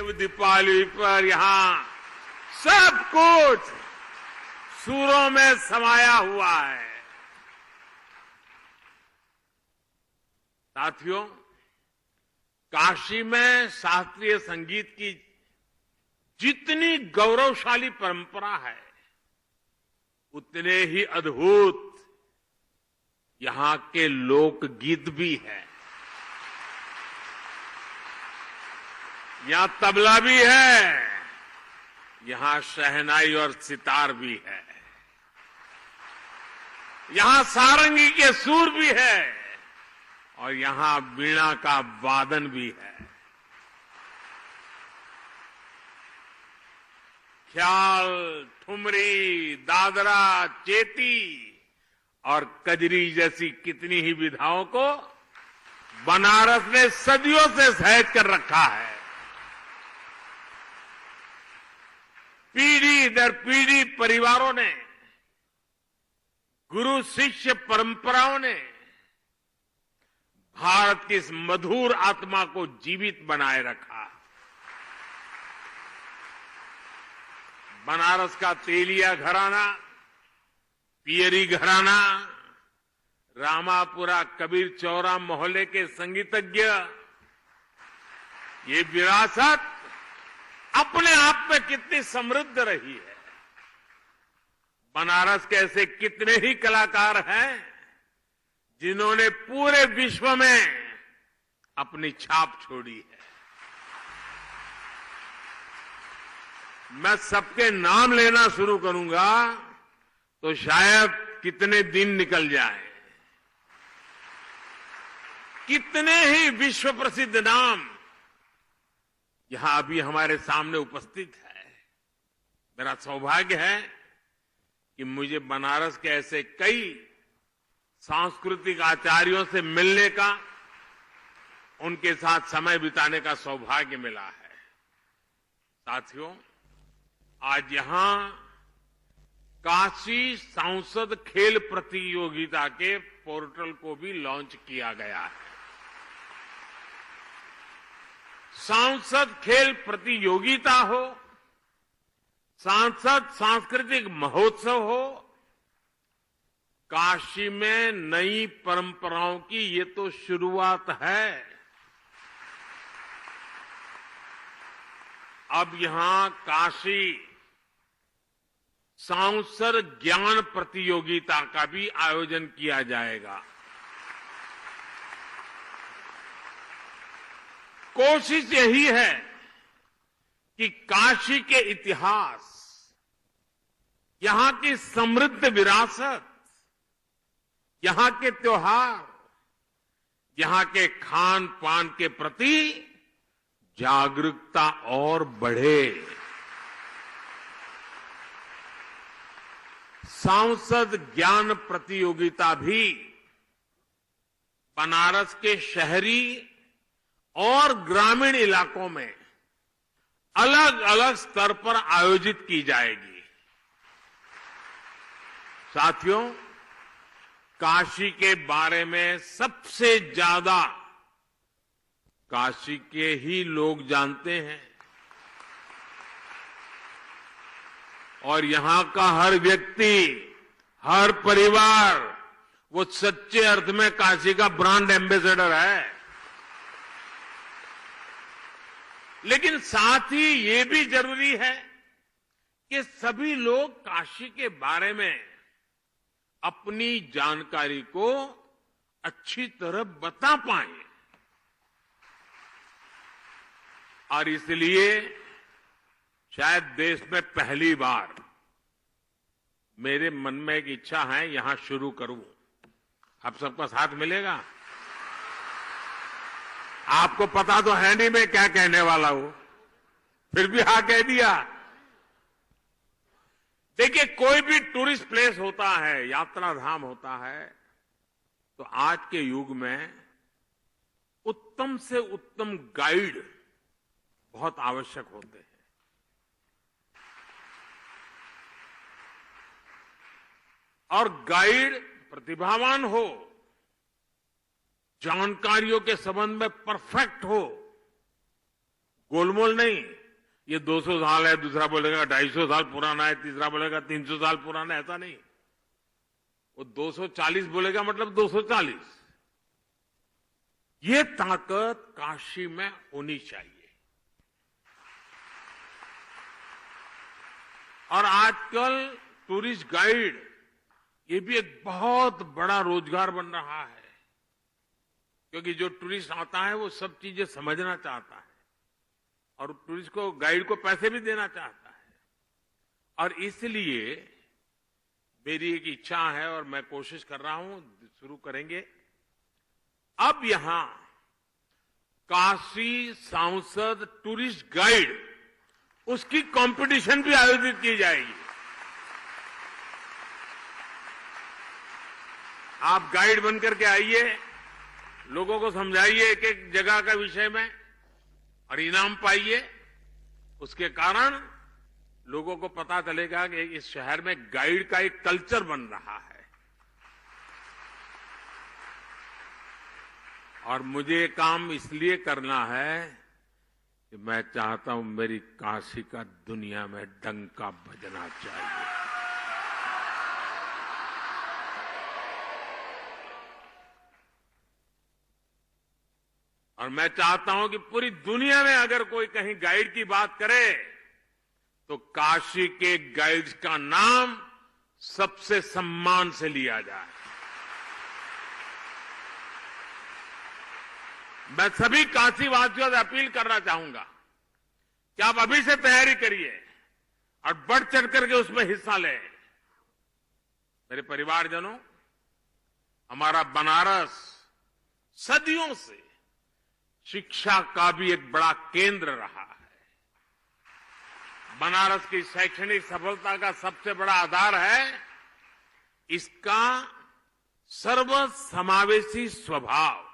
देव दीपावली पर यहाँ सब कुछ सुरों में समाया हुआ है। साथियों, काशी में शास्त्रीय संगीत की जितनी गौरवशाली परंपरा है, उतने ही अद्भुत यहां के लोकगीत भी है। यहां तबला भी है, यहां शहनाई और सितार भी है, यहां सारंगी के सुर भी है और यहां वीणा का वादन भी है। ख्याल, ठुमरी, दादरा, चेती और कजरी जैसी कितनी ही विधाओं को बनारस ने सदियों से सहेज कर रखा है। पीढ़ी दर पीढ़ी परिवारों ने, गुरु शिष्य परंपराओं ने भारत की इस मधुर आत्मा को जीवित बनाए रखा। बनारस का तेलिया घराना, पियरी घराना, रामापुरा कबीर चौरा मोहल्ले के संगीतज्ञ, ये विरासत अपने आप में कितनी समृद्ध रही है। बनारस के ऐसे कितने ही कलाकार हैं जिन्होंने पूरे विश्व में अपनी छाप छोड़ी है। मैं सबके नाम लेना शुरू करूंगा तो शायद कितने दिन निकल जाए। कितने ही विश्व प्रसिद्ध नाम यहां अभी हमारे सामने उपस्थित है। मेरा सौभाग्य है कि मुझे बनारस के ऐसे कई सांस्कृतिक आचार्यों से मिलने का, उनके साथ समय बिताने का सौभाग्य मिला है। साथियों, आज यहां काशी सांसद खेल प्रतियोगिता के पोर्टल को भी लॉन्च किया गया है। सांसद खेल प्रतियोगिता हो, सांसद सांस्कृतिक महोत्सव हो, काशी में नई परंपराओं की ये तो शुरुआत है। अब यहां काशी सांसद ज्ञान प्रतियोगिता का भी आयोजन किया जाएगा। कोशिश यही है कि काशी के इतिहास, यहां की समृद्ध विरासत, यहां के त्योहार, यहां के खान पान के प्रति जागरूकता और बढ़े। सांसद ज्ञान प्रतियोगिता भी बनारस के शहरी और ग्रामीण इलाकों में अलग अलग स्तर पर आयोजित की जाएगी। साथियों, काशी के बारे में सबसे ज्यादा काशी के ही लोग जानते हैं और यहां का हर व्यक्ति, हर परिवार वो सच्चे अर्थ में काशी का ब्रांड एम्बेसडर है। लेकिन साथ ही ये भी जरूरी है कि सभी लोग काशी के बारे में अपनी जानकारी को अच्छी तरह बता पाएं। और इसलिए शायद देश में पहली बार मेरे मन में एक इच्छा है, यहां शुरू करूं। आप सबका साथ मिलेगा? आपको पता तो है नहीं मैं क्या कहने वाला हूं, फिर भी हाँ कह दिया। देखिए, कोई भी टूरिस्ट प्लेस होता है, यात्रा धाम होता है, तो आज के युग में उत्तम से उत्तम गाइड बहुत आवश्यक होते हैं। और गाइड प्रतिभावान हो, जानकारियों के संबंध में परफेक्ट हो, गोलमोल नहीं, ये 200 साल है, दूसरा बोलेगा 250 साल पुराना है, तीसरा बोलेगा 300 साल पुराना है। ऐसा नहीं, वो 240 बोलेगा मतलब 240। ये ताकत काशी में होनी चाहिए। और आजकल टूरिस्ट गाइड ये भी एक बहुत बड़ा रोजगार बन रहा है, क्योंकि जो टूरिस्ट आता है वो सब चीजें समझना चाहता है और टूरिस्ट को, गाइड को पैसे भी देना चाहता है। और इसलिए मेरी एक इच्छा है और मैं कोशिश कर रहा हूं, शुरू करेंगे अब यहां काशी सांसद टूरिस्ट गाइड, उसकी कंपटीशन भी आयोजित की जाएगी। आप गाइड बनकर के आइए, लोगों को समझाइए एक एक जगह का विषय में और इनाम पाइए। उसके कारण लोगों को पता चलेगा कि इस शहर में गाइड का एक कल्चर बन रहा है। और मुझे काम इसलिए करना है कि मैं चाहता हूं मेरी काशी का दुनिया में डंका बजना चाहिए। और मैं चाहता हूं कि पूरी दुनिया में अगर कोई कहीं गाइड की बात करे तो काशी के गाइड्स का नाम सबसे सम्मान से लिया जाए। मैं सभी काशीवासियों से अपील करना चाहूंगा कि आप अभी से तैयारी करिए और बढ़ चढ़ करके उसमें हिस्सा लें। मेरे परिवारजनों, हमारा बनारस सदियों से शिक्षा का भी एक बड़ा केंद्र रहा है। बनारस की शैक्षणिक सफलता का सबसे बड़ा आधार है इसका सर्वसमावेशी स्वभाव।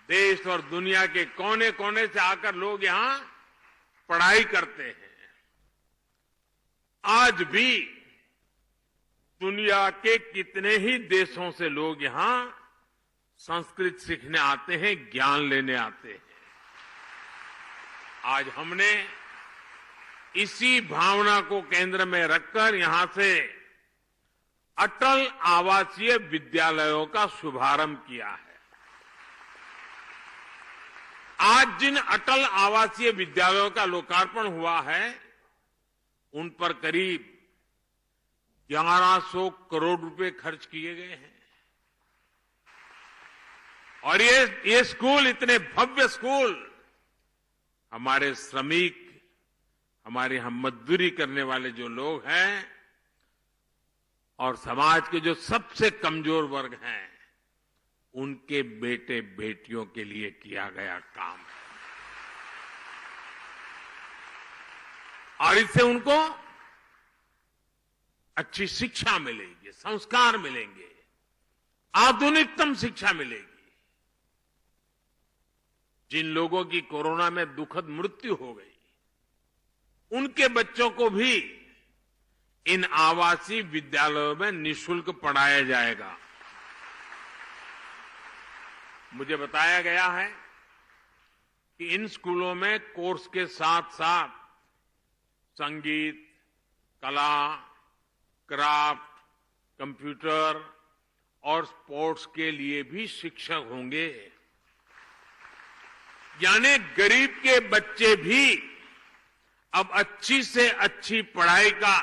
देश और दुनिया के कोने कोने से आकर लोग यहां पढ़ाई करते हैं। आज भी दुनिया के कितने ही देशों से लोग यहां संस्कृत सीखने आते हैं, ज्ञान लेने आते हैं। आज हमने इसी भावना को केंद्र में रखकर यहां से अटल आवासीय विद्यालयों का शुभारंभ किया है। आज जिन अटल आवासीय विद्यालयों का लोकार्पण हुआ है, उन पर करीब 1100 करोड़ रुपए खर्च किए गए हैं। और ये स्कूल, इतने भव्य स्कूल, हमारे श्रमिक, हमारे हम मजदूरी करने वाले जो लोग हैं और समाज के जो सबसे कमजोर वर्ग हैं, उनके बेटे बेटियों के लिए किया गया काम है। और इससे उनको अच्छी शिक्षा मिलेगी, संस्कार मिलेंगे, आधुनिकतम शिक्षा मिलेगी। जिन लोगों की कोरोना में दुखद मृत्यु हो गई, उनके बच्चों को भी इन आवासीय विद्यालयों में निःशुल्क पढ़ाया जाएगा। मुझे बताया गया है कि इन स्कूलों में कोर्स के साथ साथ संगीत, कला, क्राफ्ट, कंप्यूटर और स्पोर्ट्स के लिए भी शिक्षक होंगे। यानी गरीब के बच्चे भी अब अच्छी से अच्छी पढ़ाई का,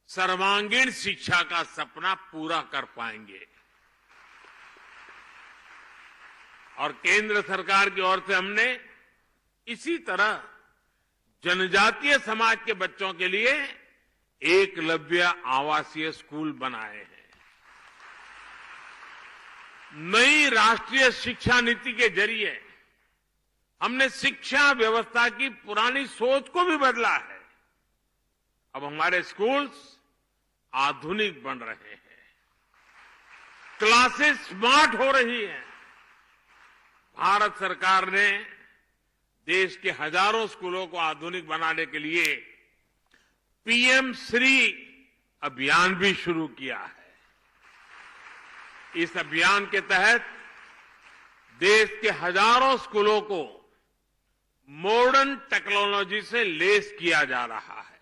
सर्वांगीण शिक्षा का सपना पूरा कर पाएंगे। और केंद्र सरकार की ओर से हमने इसी तरह जनजातीय समाज के बच्चों के लिए एकलव्य आवासीय स्कूल बनाए हैं। नई राष्ट्रीय शिक्षा नीति के जरिए हमने शिक्षा व्यवस्था की पुरानी सोच को भी बदला है। अब हमारे स्कूल्स आधुनिक बन रहे हैं, क्लासेस स्मार्ट हो रही हैं। भारत सरकार ने देश के हजारों स्कूलों को आधुनिक बनाने के लिए पीएम श्री अभियान भी शुरू किया है। इस अभियान के तहत देश के हजारों स्कूलों को मॉडर्न मॉडर्न टेक्नोलॉजी से लेस किया जा रहा है।